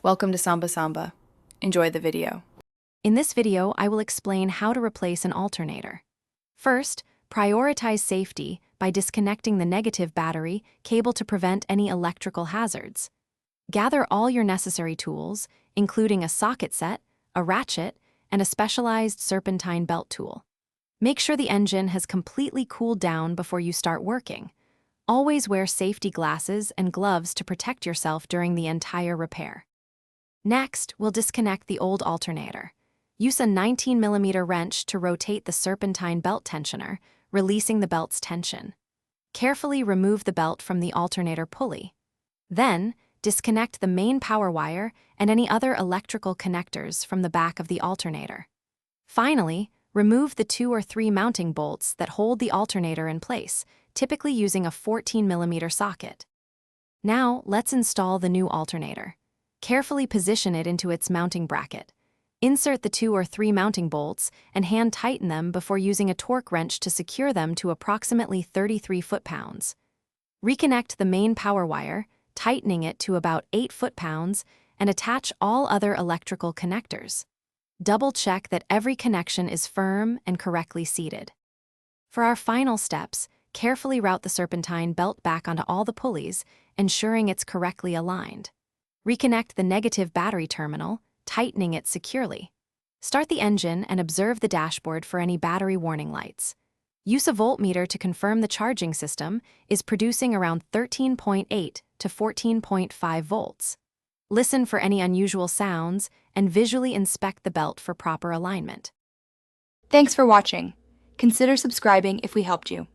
Welcome to Samba Samba. Enjoy the video. In this video, I will explain how to replace an alternator. First, prioritize safety by disconnecting the negative battery cable to prevent any electrical hazards. Gather all your necessary tools, including a socket set, a ratchet, and a specialized serpentine belt tool. Make sure the engine has completely cooled down before you start working. Always wear safety glasses and gloves to protect yourself during the entire repair. Next, we'll disconnect the old alternator. Use a 19mm wrench to rotate the serpentine belt tensioner, releasing the belt's tension. Carefully remove the belt from the alternator pulley. Then, disconnect the main power wire and any other electrical connectors from the back of the alternator. Finally, remove the 2 or 3 mounting bolts that hold the alternator in place, typically using a 14mm socket. Now, let's install the new alternator. Carefully position it into its mounting bracket. Insert the 2 or 3 mounting bolts and hand tighten them before using a torque wrench to secure them to approximately 33 foot-pounds. Reconnect the main power wire, tightening it to about 8 foot-pounds, and attach all other electrical connectors. Double-check that every connection is firm and correctly seated. For our final steps, carefully route the serpentine belt back onto all the pulleys, ensuring it's correctly aligned. Reconnect the negative battery terminal, tightening it securely. Start the engine and observe the dashboard for any battery warning lights. Use a voltmeter to confirm the charging system is producing around 13.8 to 14.5 volts. Listen for any unusual sounds and visually inspect the belt for proper alignment. Thanks for watching. Consider subscribing if we helped you.